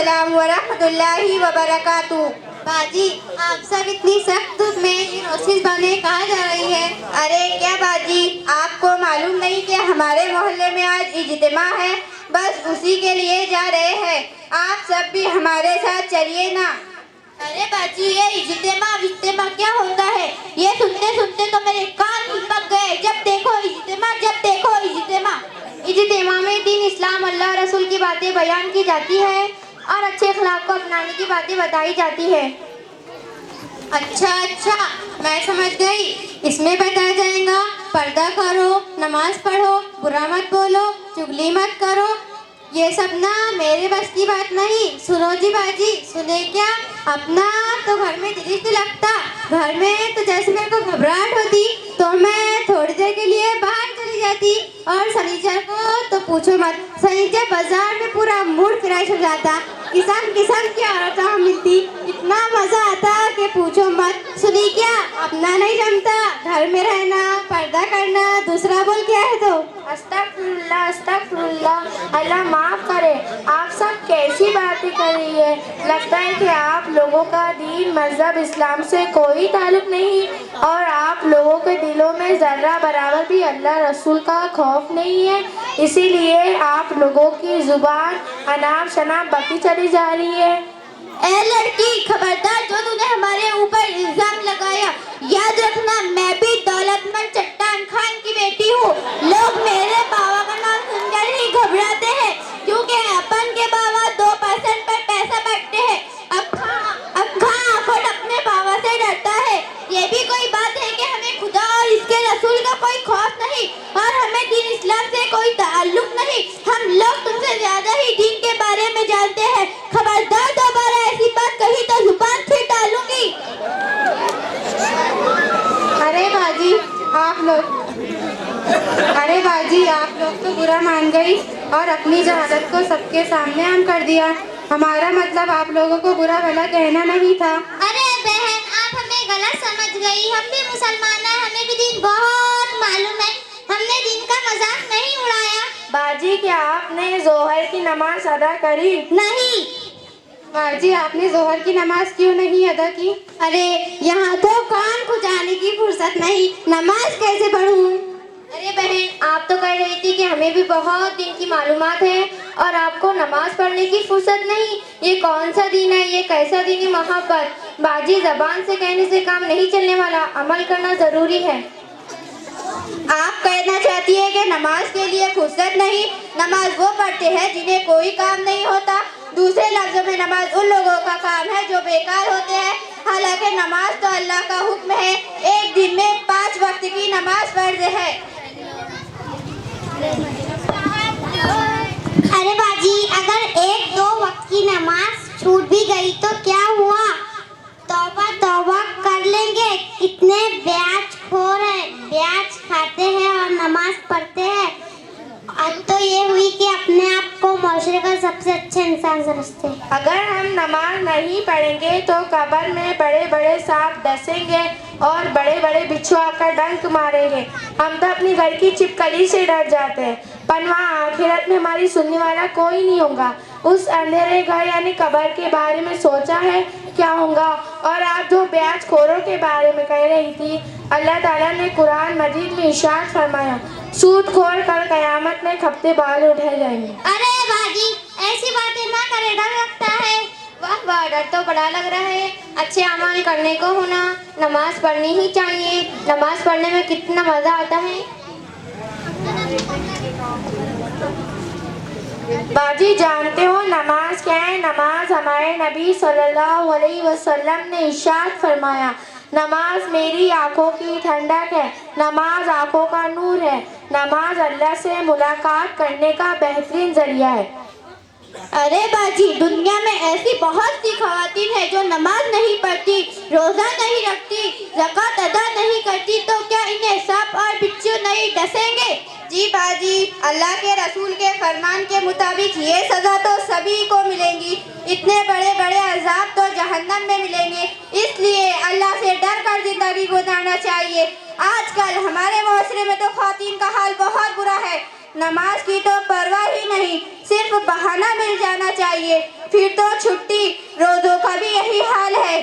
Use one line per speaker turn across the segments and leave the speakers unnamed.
अस्सलाम व रहमतुल्लाहि व बरकातुहू।
बाजी, आप सब इतनी सख्त धूप में रोशीज बने कहाँ जा रही है?
अरे क्या बाजी, आपको मालूम नहीं कि हमारे मोहल्ले में आज इज्तिमा है, बस उसी के लिए जा रहे हैं। आप सब भी हमारे साथ चलिए ना।
अरे बाजी, ये इज्तिमा क्या होता है? ये सुनते सुनते तो मेरे कान ही पक गए। जब देखो इज्तिमा, जब देखो इज्तिमा।
इज्तिमा में दीन, इस्लाम, अल्लाह रसूल की बातें बयान की जाती है और अच्छे अखलाक को अपनाने की बातें बताई जाती है।
अच्छा, मैं समझ गई। इसमें बताया जाएगा पर्दा करो, नमाज पढ़ो, बुरा मत बोलो, चुगली मत करो। ये सब ना मेरे बस की बात नहीं। सुनो जी बाजी, सुने क्या? अपना तो घर में दिल नहीं लगता। घर में तो जैसे मेरे को घबराहट होती तो मैं थोड़ी देर के लिए बाहर चली जाती, और शनिचर को तो पूछो मत। शनिचर बाजार में पूरा मूड फ्रेश हो जाता। किस्म किस्म की औरतें मिलती, इतना मजा आता कि पूछो मत। सुनी क्या? अपना नहीं जमता घर में रहना, पर्दा करना, दूसरा बोल क्या है तो?
अस्तगफिरुल्लाह, अस्तगफिरुल्लाह, अल्लाह माफ करे। आप सब कैसी बातें कर रही है? लगता है कि आप लोगों का दीन, मजहब, इस्लाम से कोई ताल्लुक नहीं, और आप लोगों के दिलों में जर्रा बराबर भी अल्लाह रसूल का खौफ नहीं है। इसीलिए आप लोगों की जुबान अनाप शनाप बकी चली जा रही है।
ए लड़की, खबरदार जो तूने हमारे ऊपर इल्जाम लगाया। याद रखना, मैं भी दौलतमंद चट्टान खान की बेटी हूँ। लोग मेरे बाबा का नाम सुनकर ही घबराते हैं, क्योंकि अपन के बाबा 2% पर पैसा बांटते हैं। अक्खा आफत अपने बाबा से डरता है। ये भी कोई बात है कि हमें खुदा और इसके रसूल का कोई खौफ नहीं, और हमें दीन इस्लाम से कोई ताल्लुक नहीं। हम लोग तुमसे ज्यादा ही दीन के बारे में जानते हैं। खबरदार दोबारा ऐसी बात कही तो जुबान फिर डालूंगी।
अरे बाजी, आप लोग तो बुरा मान गई और अपनी जहालत को सबके सामने आम कर दिया। हमारा मतलब आप लोगों को बुरा भला कहना नहीं था।
अरे बहन, आप हमें गलत समझ गई। हम भी मुसलमान हैं, हमें भी दीन बहुत मालूम है। हमने दीन का मजाक नहीं उड़ाया।
बाजी, क्या आपने जोहर की नमाज अदा करी?
नहीं।
बाजी, आपने जोहर की नमाज क्यों नहीं अदा की?
अरे यहाँ तो कान खुजाने की फुर्सत नहीं, नमाज कैसे पढ़ूं?
अरे बहन, आप तो कह रही थी कि हमें भी बहुत दिन की मालूमात है और आपको नमाज पढ़ने की फुर्सत नहीं। ये कौन सा दिन है? ये कैसा दीनी मोहब्बत? बाजी, जबान से कहने से काम नहीं चलने वाला, अमल करना जरूरी है।
आप कहना चाहती है कि नमाज के लिए फुर्सत नहीं? नमाज वो पढ़ते हैं जिन्हें कोई काम नहीं होता। दूसरे लफ्जों में नमाज उन लोगों का काम है जो बेकार होते हैं। हालांकि नमाज तो अल्लाह का हुक्म है। एक दिन में 5 वक्त की नमाज फर्ज है। अरे बाजी, अगर 1-2 वक्त की नमाज छूट भी गई तो क्या हुआ? तौबा तौबा कर लेंगे। कितने ब्याजखोर हैं, ब्याज खाते हैं और नमाज पढ़ते हैं। अब तो ये हुई कि अपने आप को माशरे का सबसे अच्छा इंसान समझते हैं।
अगर हम नमाज नहीं पढ़ेंगे तो कब्र में बड़े बड़े सांप डसेंगे और बड़े बड़े बिच्छू आकर डंक मारेंगे। हम तो अपनी घर की छिपकली से डर जाते हैं, पर वहाँ आखिरत में हमारी सुनने वाला कोई नहीं होगा। उस अंधेरे घर यानी कब्र के बारे में सोचा है क्या होगा? और आप जो ब्याज खोरों के बारे में कह रही थी, अल्लाह ताला ने कुरान मजीद में इरशाद फरमाया, सूदखोर कल कयामत में खपते बाल उठाए जाएंगे।
अरे बाजी, ऐसी बातें ना करे, डर लगता है। वाह वाह, डर तो बड़ा लग रहा है। अच्छे अमल करने को होना, नमाज पढ़नी ही चाहिए। नमाज पढ़ने में कितना मजा आता है।
बाजी, जानते हो नमाज क्या है? नमाज हमारे नबी सल्लल्लाहु अलैहि वसल्लम ने इरशाद फरमाया, नमाज मेरी आंखों की ठंडक है, नमाज आंखों का नूर है, नमाज अल्लाह से मुलाकात करने का बेहतरीन जरिया है।
अरे बाजी, दुनिया में ऐसी बहुत सी खवातीन है जो नमाज नहीं पढ़ती, रोजा नहीं रखती, ज़कात अदा नहीं करती, तो क्या इन्हें सांप और बिच्छू नहीं डसेंगे? जी बाजी, अल्लाह के रसूल के फरमान के मुताबिक ये सजा तो सभी को मिलेंगी। इतने बड़े बड़े अज़ाब तो जहन्नम में मिलेंगे। इसलिए अल्लाह से डर कर जिंदगी गुजारना चाहिए। आजकल हमारे माशरे में तो ख़वातीन का हाल बहुत बुरा है। नमाज की तो परवाह ही नहीं, सिर्फ बहाना मिल जाना चाहिए। फिर तो छुट्टी। रोजों का भी यही हाल है।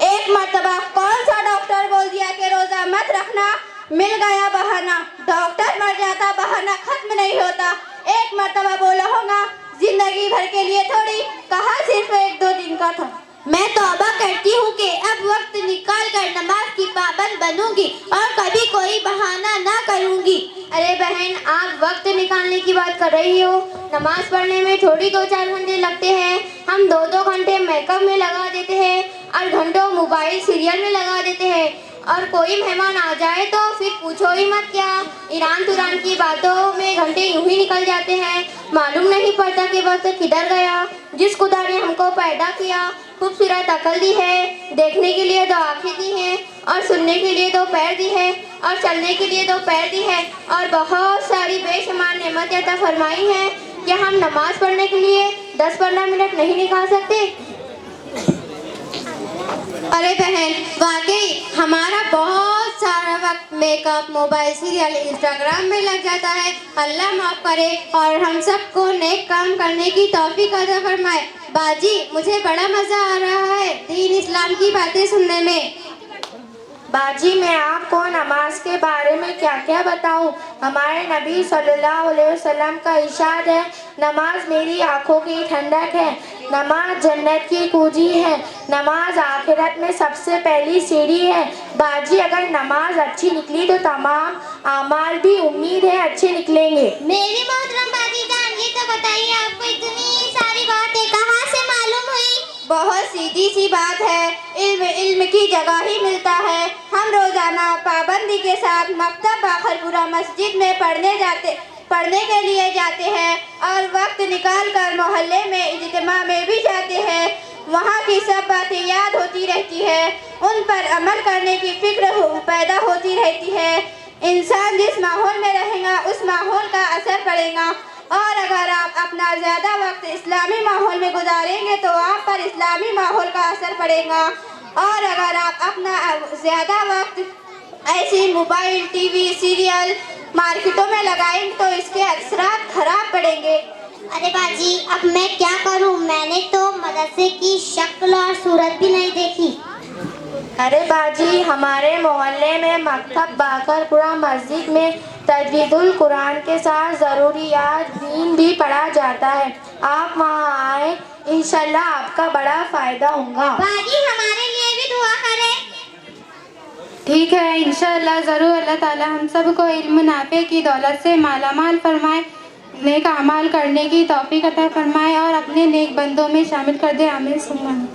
एक मर्तबा कौन सा डॉक्टर बोल दिया कि रोजा मत रखना, मिल गया बहाना। डॉक्टर मर जाता, बहाना खत्म नहीं होता। एक मर्तबा बोला होगा, जिंदगी भर के लिए थोड़ी, कहा सिर्फ 1-2 दिन का था। मैं तौबा करती हूँ कि अब वक्त निकाल कर नमाज की पाबंद बनूंगी और कभी कोई बहाना ना करूंगी। अरे बहन, आप वक्त निकालने की बात कर रही हो? नमाज पढ़ने में थोड़ी 2-4 घंटे लगते हैं। हम 2-2 घंटे मेकअप में लगा देते हैं और घंटों मोबाइल सीरियल में लगा देते हैं। और कोई मेहमान आ जाए तो फिर पूछो ही मत क्या, ईरान तुरान की बातों में घंटे यूं ही निकल जाते हैं। मालूम नहीं पड़ता कि वक्त किधर गया। जिस खुदा ने हमको पैदा किया, खूबसूरत अकल दी है, देखने के लिए 2 आँखें दी हैं और सुनने के लिए 2 पैर दी है और चलने के लिए 2 पैर दी है और बहुत सारी बेशुमार नेमतें अता फरमाई हैं, क्या हम नमाज पढ़ने के लिए 10-15 मिनट नहीं निकाल सकते? अरे बहन, वाकई हमारा बहुत सारा वक्त मेकअप, मोबाइल, सीरियल, इंस्टाग्राम में लग जाता है। अल्लाह माफ करे और हम सबको नेक काम करने की तौफीक अता फरमाए। बाजी, मुझे बड़ा मजा आ रहा है दीन इस्लाम की बातें सुनने में।
बाजी, मैं आपको नमाज के बारे में क्या क्या बताऊं। हमारे नबी सल्लल्लाहु अलैहि वसल्लम का इरशाद है, नमाज मेरी आंखों की ठंडक है, नमाज जन्नत की कुंजी है, नमाज आखिरत में सबसे पहली सीढ़ी है। बाजी, अगर नमाज अच्छी निकली तो तमाम आमाल भी उम्मीद है अच्छे निकलेंगे।
मेरी मोहतरम बाजी जान, ये तो बताइए, आपको इतनी सारी बातें कहाँ से मालूम हुई? बहुत सीधी सी बात है, इल्म की जगह ही मिलता है। हम रोजाना पाबंदी के साथ मकतब बाखरपुरा मस्जिद में पढ़ने के लिए जाते हैं और वक्त निकाल कर मोहल्ले में इज्तिमा में भी जाते हैं। वहाँ की सब बातें याद होती रहती है, उन पर अमल करने की फिक्र पैदा होती रहती है। इंसान जिस माहौल में रहेगा उस माहौल का असर पड़ेगा, और अगर आप अपना ज़्यादा वक्त इस्लामी माहौल में गुजारेंगे तो आप पर इस्लामी माहौल का असर पड़ेगा, और अगर आप अपना ज़्यादा वक्त ऐसी मोबाइल, टीवी, सीरियल, मार्केटों में लगाएंगे तो इसके असरात खराब पड़ेंगे।
अरे बाजी, अब मैं क्या करूं? मैंने तो मदरसे की शक्ल और सूरत भी नहीं देखी।
अरे बाजी, हमारे मोहल्ले में मकतब बाकरपुरा मस्जिद में तजवीदुल कुरान के साथ ज़रूरियात दीन भी पढ़ा जाता है। आप वहाँ आए, इंशाल्लाह आपका बड़ा फ़ायदा होगा।
बाजी, हमारे लिए भी दुआ करें।
ठीक है, इंशाअल्लाह ज़रूर। अल्लाह ताला हम सबको इल्म नाफे की दौलत से मालामाल फरमाए, नेक अमाल करने की तौफीक अता फरमाए और अपने नेक बंदों में शामिल कर दे। आमीन सुम्मा आमीन।